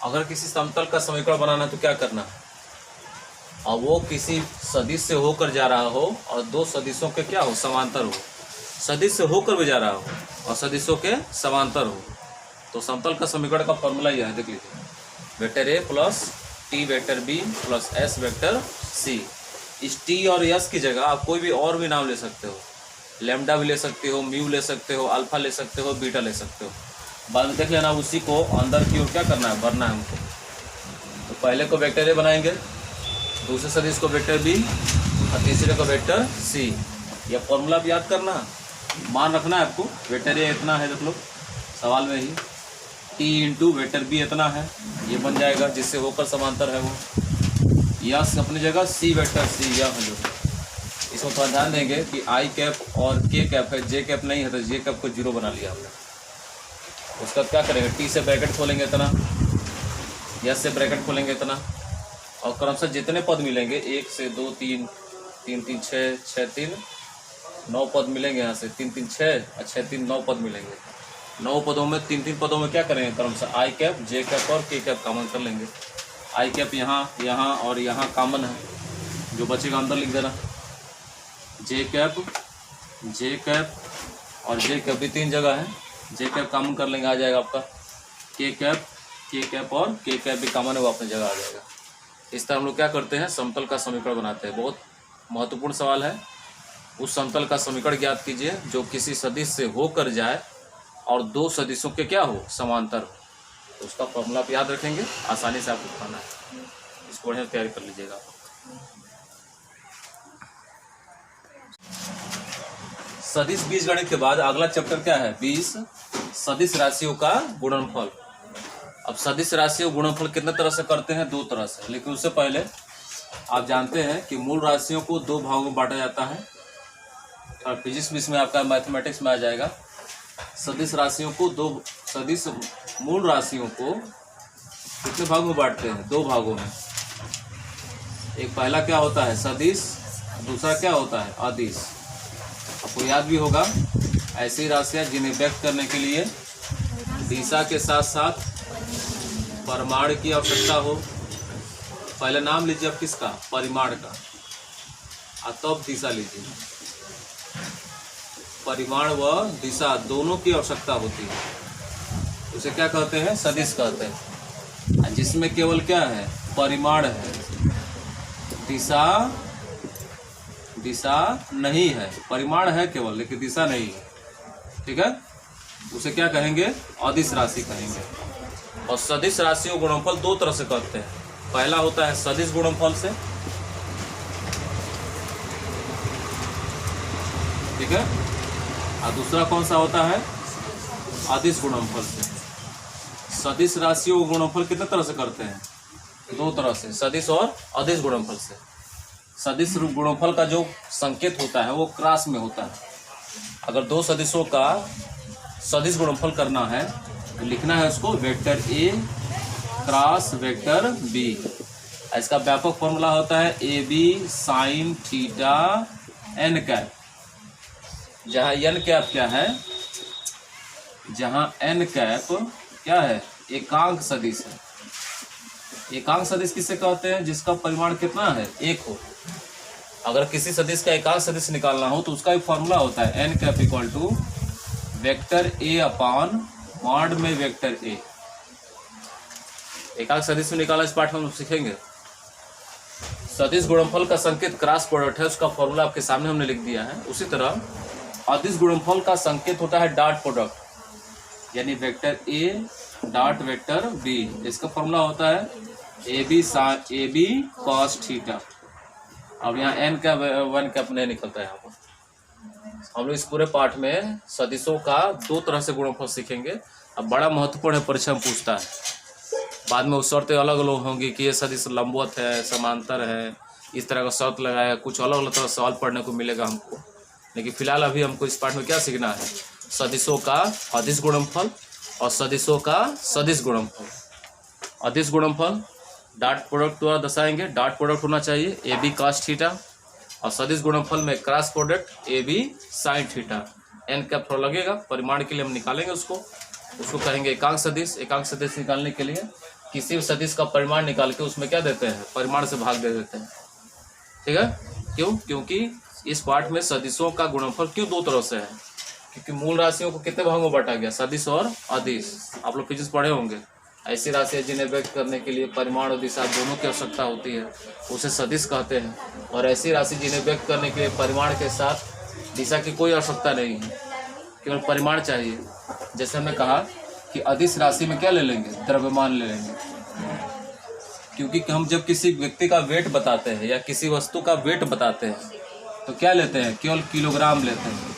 अगर किसी समतल का समीकरण बनाना है तो क्या करना है, और वो किसी सदिश से होकर जा रहा हो और दो सदिशों के क्या हो, समांतर हो, सदिश से होकर भी जा रहा हो और सदिशों के समांतर हो, तो समतल का समीकरण का फॉर्मूला यह है, देख लीजिए, vector A plus T vector B plus S vector C. इस टी और एस की जगह आप कोई भी और भी नाम ले सकते हो, लैम्डा भी ले सकते हो, म्यू ले सकते हो, अल्फा ले सकते हो, बीटा ले सकते हो, बाद में देख लेना। उसी को अंदर की ओर क्या करना है, भरना है हमको। तो पहले को वेक्टर ए बनाएंगे, दूसरे सदिश को वेक्टर बी और तीसरे को वेक्टर सी। यह फॉर्मूला भी याद करना, मान रखना है आपको। वेक्टर ए इतना है, देख लो सवाल में ही, टी इंटू वेक्टर बी इतना है, ये बन जाएगा जिससे होकर समांतर है वो। यस अपनी जगह, सी वेक्टर सी यह है जो। इसमें थोड़ा ध्यान देंगे कि आई कैप और के कैप है, जे कैप नहीं है, तो जे कैप को जीरो बना लिया हमने। उसका क्या करेंगे, टी से ब्रैकेट खोलेंगे इतना, यस से ब्रैकेट खोलेंगे इतना, और क्रमशः जितने पद मिलेंगे 1 से 2 3 3 3 6 6 3 9 पद मिलेंगे, यहाँ से 3 3 6 और 6 3 9 पद मिलेंगे। 9 पदों में 3 3 पदों में क्या करेंगे, क्रमशः आई कैप जे कैप और के कैप कॉमन कर लेंगे। आई कैप यहाँ यहाँ और यहाँ कॉमन है, जो बचेगा अंदर लिख देना। जे कैप और जे कैप भी 3 जगह है, जे कैप कॉमन कर लेंगे, आ जाएगा आपका के कैप और के कैप भी कॉमन है, वो अपनी जगह आ जाएगा। इस तरह हम लोग क्या करते हैं, समतल का समीकरण बनाते हैं। बहुत महत्वपूर्ण सवाल है। उस समतल का समीकरण ज्ञात कीजिए जो किसी सदिश से होकर जाए और दो सदिशों के क्या हो, समांतर हो। तो उसका फॉर्मूला आप याद रखेंगे, आसानी से आपको उठाना है। इसको बढ़िया तैयारी कर लीजिएगा। सदिश बीजगणित के बाद अगला चैप्टर क्या है, 20 सदिश राशियों का गुणनफल। अब सदिश राशियों गुणनफल कितने तरह से करते हैं, 2 तरह से। लेकिन उससे पहले आप जानते हैं कि मूल राशियों को 2 भागों में बांटा जाता है, और फिजिक्स भी इसमें आपका मैथमेटिक्स में आ जाएगा। सदिश राशियों को सदिश मूल राशियों को कितने भागों में बांटते हैं, 2 भागों में। एक पहला क्या होता है, सदिश, दूसरा क्या होता है, अदिश। आपको याद भी होगा, ऐसी राशियां जिन्हें व्यक्त करने के लिए दिशा के साथ साथ परिमाण की आवश्यकता हो। पहले नाम लीजिए अब किसका, परिमाण का, और तब दिशा लीजिए। परिमाण व दिशा दोनों की आवश्यकता होती है, उसे क्या कहते हैं, सदिश कहते हैं। जिसमें केवल क्या है, परिमाण है, दिशा नहीं है। परिमाण है केवल, लेकिन दिशा नहीं है, ठीक है। उसे क्या कहेंगे, अदिश राशि कहेंगे। और सदिश राशियों गुणनफल 2 तरह से करते हैं। पहला होता है सदिश गुणनफल से, ठीक है, और दूसरा कौन सा होता है, अदिश गुणनफल से। सदिश राशियों गुणनफल कितने तरह से करते हैं, 2 तरह से, सदिश और अदिश गुणनफल से। सदिश गुणनफल का जो संकेत होता है वो क्रॉस में होता है। अगर 2 सदिशों का सदिश गुणनफल करना है तो लिखना है उसको vector A cross vector B. इसका व्यापक फॉर्मूला होता है A B sine theta N cap. जहाँ एन कैप क्या है, जहाँ एन कैप क्या है, एकांक सदिश है। एकांक सदिश किसे कहते हैं, जिसका परिमाण कितना है, 1 हो। अगर किसी सदिश का एकांक सदिश निकालना हो तो उसका एक फॉर्मूला होता है N cap equal to vector A upon mod में वेक्टर ए। एकांक सदिश में निकालना इस पाठ में हम सीखेंगे। सदिश गुणनफल का संकेत क्रॉस प्रोडक्ट है, उसका फॉर्मूला आपके सामने हमने लिख दिया है। उसी तरह अदिश गुणनफल का संकेत होता है डॉट प्रोडक्ट, यानी vector A dot vector B. इसका फॉर्मूला होता है ए बी कॉस थीटा। अब यहाँ एन का 1 कैप नहीं निकलता है। यहाँ पर हम लोग इस पूरे पाठ में सदिशों का 2 तरह से गुणनफल सीखेंगे। अब बड़ा महत्वपूर्ण है, परीक्षा में पूछता है। बाद में उस शर्तें अलग अलग होंगी कि ये सदिश लंबवत है, समांतर है, इस तरह का शर्त लगाया, कुछ अलग अलग तरह सवाल पढ़ने को मिलेगा हमको। लेकिन फिलहाल अभी हमको इस पाठ में क्या सीखना है, सदिशों का अदिश गुणनफल और सदिशों का सदिश गुणनफल। अदिश गुणनफल डॉट प्रोडक्ट द्वारा दर्शाएंगे, डॉट प्रोडक्ट होना चाहिए ए बी कॉस थीटा, और सदिश गुणनफल में cross product A B sine theta. N cap थोड़ा लगेगा, परिमाण के लिए हम निकालेंगे उसको। उसको कहेंगे एकांक सदिश। एकांक सदिश निकालने के लिए किसी भी सदिश का परिमाण निकाल के उसमें क्या देते हैं, परिमाण से भाग दे देते हैं। ठीक है, क्यों? क्योंकि इस पाठ में सदिशों का गुणनफल क्यों दो तरह से है, क्योंकि मूल राशियों को कितने भागों में बांटा गया, सदिश और अदिश। आप लोग फिजिक्स पढ़े होंगे। ऐसी राशि है जिन्हें व्यक्त करने के लिए परिमाण और दिशा दोनों की आवश्यकता होती है, उसे सदिश कहते हैं। और ऐसी राशि जिन्हें व्यक्त करने के लिए परिमाण के साथ दिशा की कोई आवश्यकता नहीं है, केवल परिमाण चाहिए। जैसे हमने कहा कि अदिश राशि में क्या ले लेंगे, द्रव्यमान ले लेंगे, क्योंकि हम जब किसी व्यक्ति का वेट बताते हैं या किसी वस्तु का वेट बताते हैं तो क्या लेते हैं, केवल किलोग्राम लेते हैं।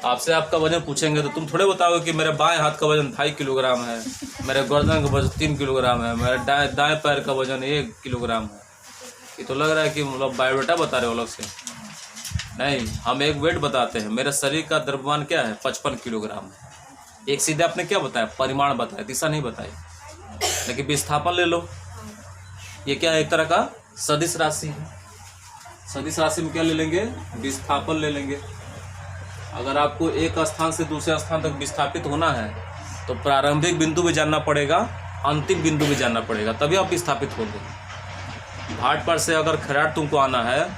आपसे आपका वजन पूछेंगे तो तुम थोड़े बताओगे कि मेरे बाएं हाथ का वजन 2.5 किलोग्राम है, मेरे गर्दन का वजन 3 किलोग्राम है, मेरे दाएं पैर का वजन 1 किलोग्राम है। ये तो लग रहा है कि मतलब बायोडाटा बता रहे हो अलग से। नहीं, हम एक वेट बताते हैं। मेरे शरीर का द्रव्यमान क्या है, 55 किलोग्राम है। एक सीधे आपने क्या बताया, परिमाण बताया, दिशा नहीं बताई। लेकिन विस्थापन ले लो, ये क्या है, एक तरह का सदिश राशि है। सदिश राशि में क्या ले लेंगे, विस्थापन ले लेंगे। अगर आपको एक स्थान से दूसरे स्थान तक विस्थापित होना है तो प्रारंभिक बिंदु भी जानना पड़ेगा, अंतिम बिंदु भी जानना पड़ेगा, तभी आप विस्थापित होंगे। भाटपाड़ से अगर खराट तुमको आना है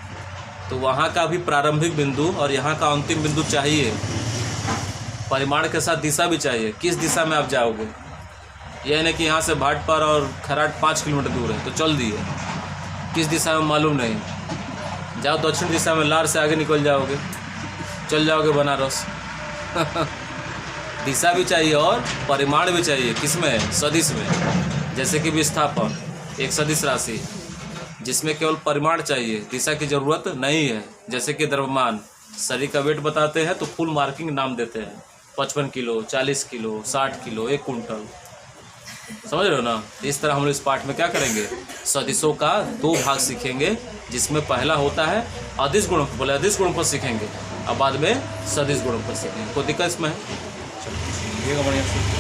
तो वहाँ का भी प्रारंभिक बिंदु और यहाँ का अंतिम बिंदु चाहिए। परिमाण के साथ दिशा भी चाहिए, किस दिशा में आप जाओगे। यह नहीं कि यहाँ से भाटपाड़ और खराट 5 किलोमीटर दूर है तो चल दिए, किस दिशा में मालूम नहीं, जाओ दक्षिण दिशा में, लार से आगे निकल जाओगे, चल जाओगे बनारस। दिशा भी चाहिए और परिमाण भी चाहिए, किसमें, सदिश में। जैसे कि विस्थापन एक सदिश राशि जिसमें केवल परिमाण चाहिए, दिशा की जरूरत नहीं है। जैसे कि द्रव्यमान, शरीर का वेट बताते हैं तो फुल मार्किंग नाम देते हैं, 55 किलो, 40 किलो, 60 किलो, 1 कुंटल। समझ रहे हो ना। इस तरह हम लोग इस पाठ में क्या करेंगे, सदिशों का 2 भाग सीखेंगे, जिसमें पहला होता है अदिश गुणनफल। पहले अदिश गुणनफल सीखेंगे, अब बाद में सदिश गुणनफल सीखेंगे। कोई दिक्कत इसमें है? चलिए बढ़िया से।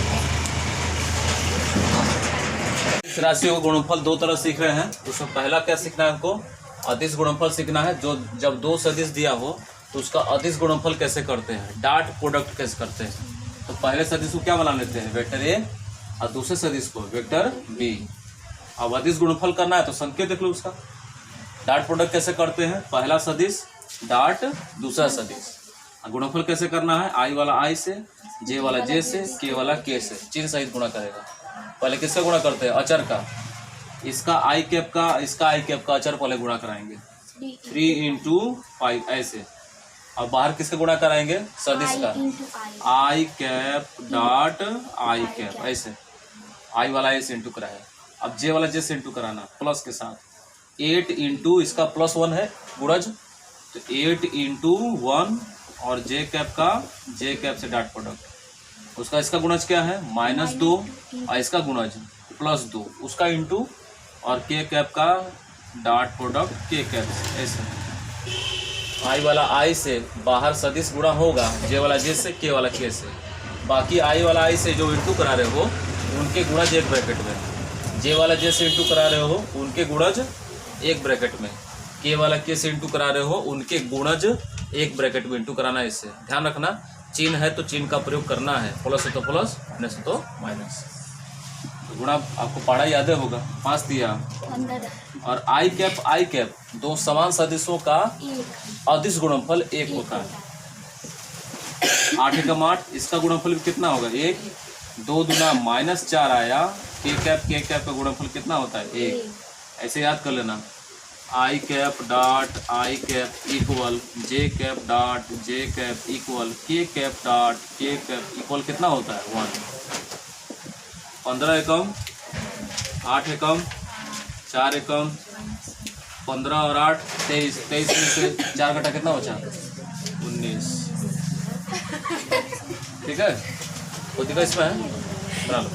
इस राशियों का गुणनफल 2 तरह सीख रहे हैं। उसमें पहला क्या सीखना है हमको, अदिश गुणनफल सीखना है। जो जब 2 सदिश दिया हो तो उसका अदिश गुणनफल कैसे करते हैं, डॉट प्रोडक्ट कैसे करते हैं। तो पहले सदिश को क्या बना लेते हैं, वेक्टर ए, और दूसरे सदिश को वेक्टर बी। अब अदिश गुणनफल करना है तो संकेत देख लो उसका। डॉट प्रोडक्ट कैसे करते हैं, पहला सदिश डॉट दूसरा सदिश। गुणनफल कैसे करना है, आई वाला आई से, जे वाला जे से, के वाला के से, चिन्ह सहित गुणा करेगा। पहले किसका गुणा करते हैं, अचर का। इसका आई कैप का, इसका आई कैप का अचर पहले गुणा कराएंगे, 3 × 5 ऐसे। अब बाहर किसका गुणा कराएंगे, सदिश का, आई कैप डॉट आई कैप ऐसे। आई वाला ए से इंटू कराया। अब जे वाला जे से इंटू कराना प्लस के साथ। 8 × इसका +1 है गुणज, तो 8 × 1 और जे कैप का जे कैप से डॉट प्रोडक्ट। उसका इसका गुणज क्या है, -2, और इसका गुणज +2, उसका इंटू, और के कैप का डॉट प्रोडक्ट के कैप ऐसे। आई वाला आई से बाहर सदिश गुणा होगा, जे वाला जे से, के वाला के से। बाकी आई वाला आई से जो इंटू करा रहे हो उनके गुणज एक ब्रैकेट में, जे वाला जे से इंटू करा रहे हो उनके गुणज एक ब्रैकेट में, के वाला के से इंटू करा रहे हो उनके गुणज एक ब्रैकेट में इंटू कराना है। इससे ध्यान रखना, चिन्ह है तो चिन्ह का प्रयोग करना है, प्लस है तो प्लस, माइनस है तो माइनस। गुणा आपको पढ़ा याद होगा, 5 दिया। और आई कैप 2 समान सदिशों का अदिश गुणनफल 1 होता है। 8 एकम 8, इसका गुणनफल कितना होगा, 1। 2 दूना -4 आया, के कैप का गुणनफल कितना होता है, 1। ऐसे याद कर लेना, I cap dot I cap equal J cap dot J cap equal K cap dot K cap equal कितना होता है, 1। 15 एकम, 8 एकम, 4 एकम, 15 और 8 23। 23 में से 4 घटा कितना बचा, 19। ठीक है, कोई दिक्कत इसमें है, बना लो।